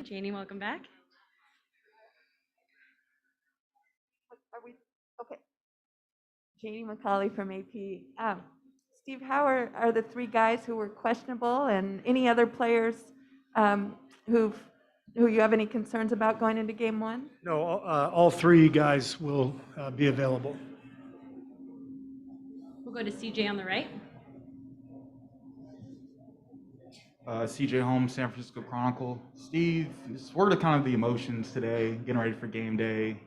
Janie, welcome back. Are we okay? Janie McCauley from AP. Steve, how are the three guys who were questionable, and any other players um, who you have any concerns about going into Game 1? No, all three guys will be available. We'll go to CJ on the right. CJ Holmes, San Francisco Chronicle. Steve, what are kind of the emotions today, getting ready for game day,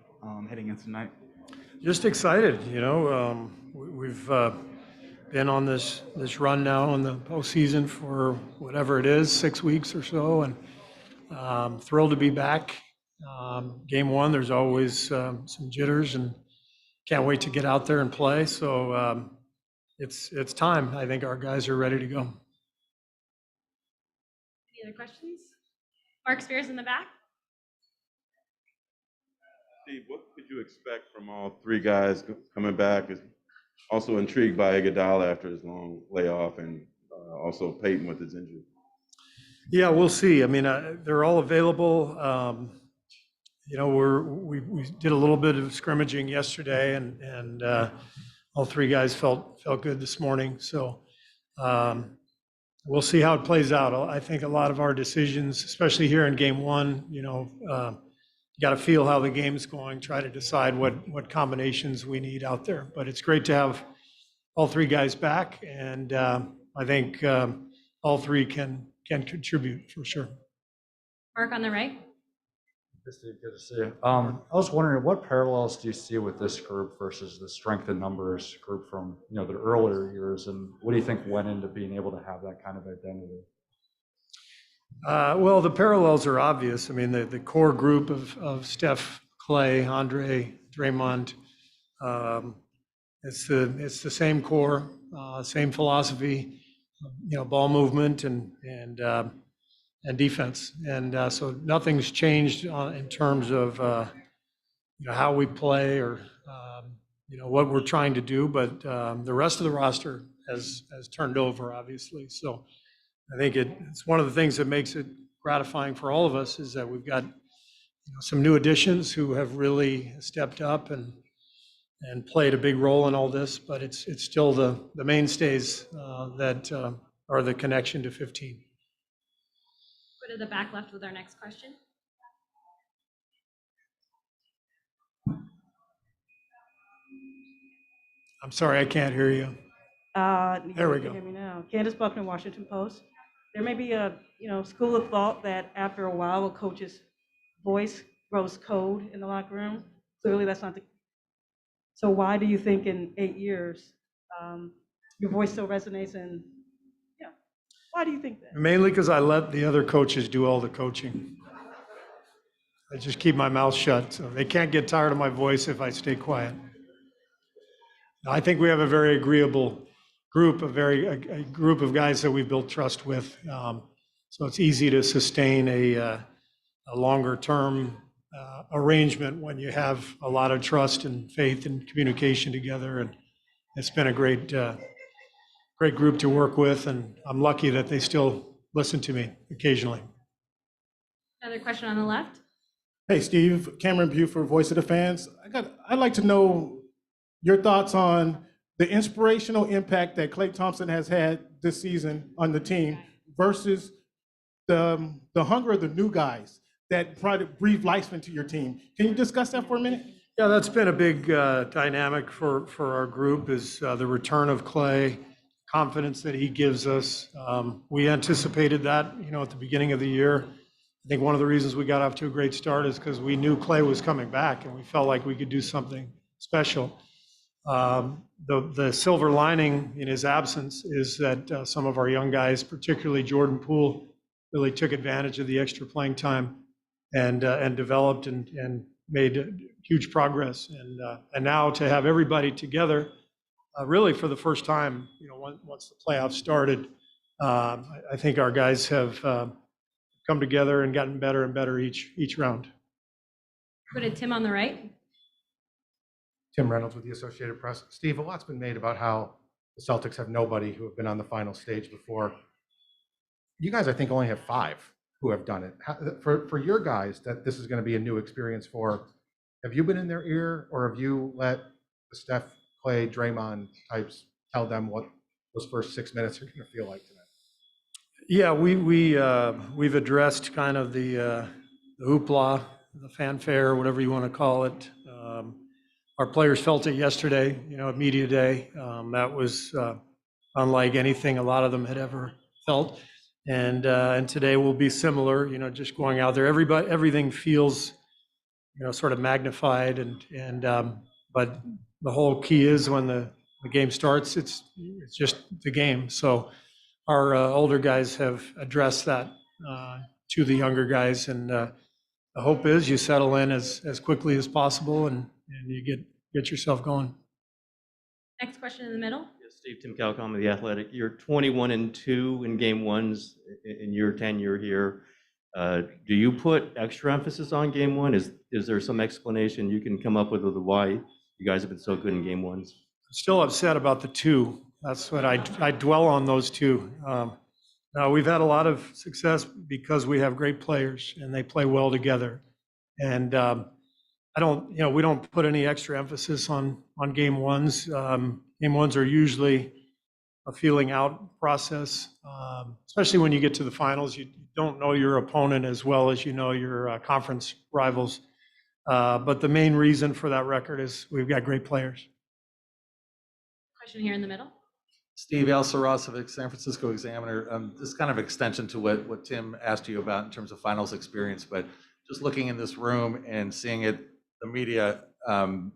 heading into tonight? Just excited, we've been on this run now in the postseason for whatever it is, 6 weeks or so, and thrilled to be back. Game 1, there's always some jitters, and can't wait to get out there and play. So it's time. I think our guys are ready to go. Any other questions? Mark Spears in the back. Steve, what could you expect from all three guys coming back? Is also intrigued by Iguodala after his long layoff, and also Payton with his injury. Yeah, we'll see. I mean, they're all available. We did a little bit of scrimmaging yesterday, and all three guys felt good this morning. So we'll see how it plays out. I think a lot of our decisions, especially here in Game 1, got to feel how the game's going, try to decide what combinations we need out there. But it's great to have all three guys back, and I think all three can contribute for sure. Mark on the right. Steve, good to see you. I was wondering, what parallels do you see with this group versus the strength in numbers group from the earlier years, and what do you think went into being able to have that kind of identity? Well, the parallels are obvious. I mean, the core group of Steph, Klay, Andre, Draymond, it's the same core, same philosophy, ball movement and defense. And so nothing's changed in terms of how we play or what we're trying to do. But the rest of the roster has turned over, obviously. So I think it's one of the things that makes it gratifying for all of us is that we've got some new additions who have really stepped up and played a big role in all this, but it's still the mainstays that are the connection to 15. Go to the back left with our next question. I'm sorry, I can't hear you. There we go. Hear me now. Candace Buckner, Washington Post. There may be a school of thought that after a while a coach's voice grows cold in the locker room. Clearly, that's not the. So why do you think in 8 years your voice still resonates? And why do you think that? Mainly because I let the other coaches do all the coaching. I just keep my mouth shut, so they can't get tired of my voice if I stay quiet. I think we have a very agreeable group, a group of guys that we've built trust with. So it's easy to sustain a longer term arrangement when you have a lot of trust and faith and communication together. And it's been a great group to work with, and I'm lucky that they still listen to me occasionally. Another question on the left. Hey, Steve, Cameron Buford, Voice of the Fans. I'd like to know your thoughts on the inspirational impact that Klay Thompson has had this season on the team versus the hunger of the new guys that try to breathe life into your team. Can you discuss that for a minute? Yeah, that's been a big dynamic for our group is the return of Klay, confidence that he gives us. We anticipated that, at the beginning of the year. I think one of the reasons we got off to a great start is because we knew Klay was coming back and we felt like we could do something special. The silver lining in his absence is that some of our young guys, particularly Jordan Poole, really took advantage of the extra playing time and developed and made huge progress. And now to have everybody together, really for the first time, once the playoffs started, I think our guys have come together and gotten better and better each round. Go to Tim on the right. Tim Reynolds with the Associated Press. Steve, a lot's been made about how the Celtics have nobody who have been on the final stage before. You guys, I think, only have 5 who have done it. For your guys, that this is going to be a new experience for, have you been in their ear, or have you let the Steph, Klay, Draymond types tell them what those first 6 minutes are going to feel like tonight? Yeah, we've addressed kind of the hoopla, the fanfare, whatever you want to call it. Our players felt it yesterday, at media day. That was unlike anything a lot of them had ever felt. And today will be similar, just going out there. Everything feels, sort of magnified, but the whole key is when the game starts, it's just the game. So our older guys have addressed that to the younger guys, and the hope is you settle in as quickly as possible and you get yourself going. Next question in the middle. Yes, Steve, Tim Calcom of The Athletic. You're 21-2 in game ones in your tenure here. Do you put extra emphasis on game one? Is there some explanation you can come up with why you guys have been so good in game ones? Still upset about the two. That's what I dwell on, those two. Now we've had a lot of success because we have great players and they play well together. And we don't put any extra emphasis on game ones. Game ones are usually a feeling out process, especially when you get to the finals. You don't know your opponent as well as you know your conference rivals. But the main reason for that record is we've got great players. Question here in the middle. Steve Al Sarasovic, San Francisco Examiner. This is kind of extension to what Tim asked you about in terms of finals experience, but just looking in this room and seeing it, the media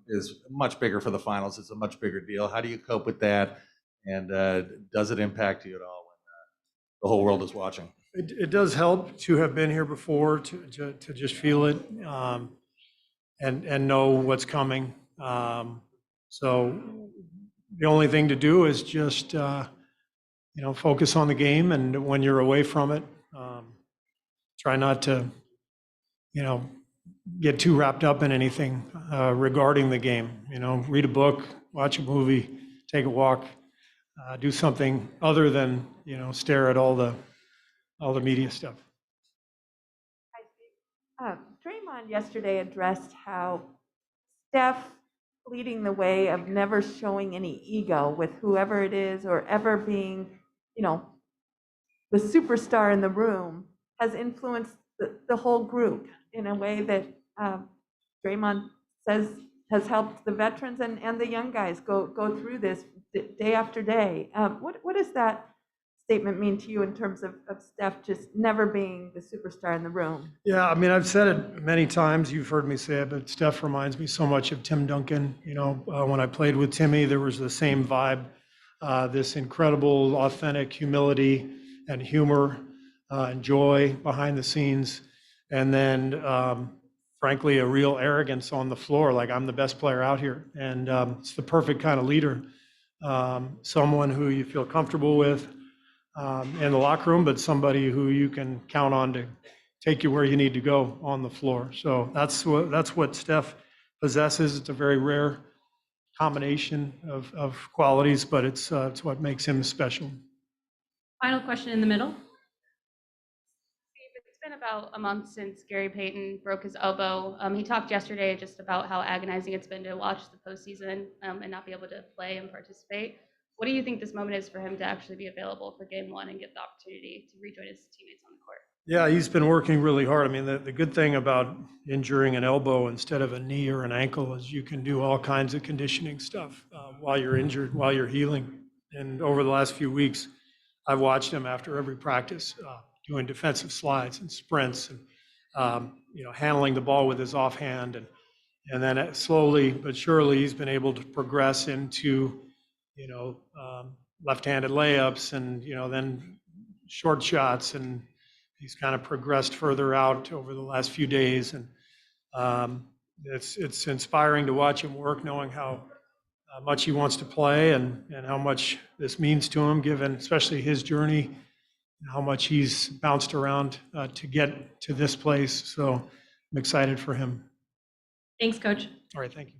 is much bigger for the finals. It's a much bigger deal. How do you cope with that? And does it impact you at all when the whole world is watching? It does help to have been here before, to just feel it and know what's coming. So the only thing to do is just focus on the game, and when you're away from it, try not to get too wrapped up in anything regarding the game. Read a book, watch a movie, take a walk, do something other than stare at all the media stuff. Hi, Steve. Draymond yesterday addressed how Steph leading the way of never showing any ego with whoever it is or ever being, the superstar in the room has influenced the whole group in a way that Draymond says has helped the veterans and the young guys go through this day after day. What does that statement mean to you in terms of Steph just never being the superstar in the room? Yeah, I mean, I've said it many times. You've heard me say it, but Steph reminds me so much of Tim Duncan. When I played with Timmy, there was the same vibe, this incredible, authentic humility and humor and joy behind the scenes. And then, frankly, a real arrogance on the floor, like I'm the best player out here. And it's the perfect kind of leader, someone who you feel comfortable with in the locker room, but somebody who you can count on to take you where you need to go on the floor. So that's what Steph possesses. It's a very rare combination of qualities, but it's what makes him special. Final question in the middle. Steve, it's been about a month since Gary Payton broke his elbow. He talked yesterday just about how agonizing it's been to watch the postseason and not be able to play and participate. What do you think this moment is for him to actually be available for game one and get the opportunity to rejoin his teammates on the court? Yeah, he's been working really hard. I mean, the good thing about injuring an elbow instead of a knee or an ankle is you can do all kinds of conditioning stuff while you're injured, while you're healing. And over the last few weeks, I've watched him after every practice doing defensive slides and sprints and handling the ball with his offhand, and then slowly but surely he's been able to progress into left-handed layups and then short shots, and he's kind of progressed further out over the last few days, and it's inspiring to watch him work, knowing how much he wants to play and how much this means to him, given especially his journey and how much he's bounced around to get to this place. So I'm excited for him. Thanks, Coach. All right, thank you.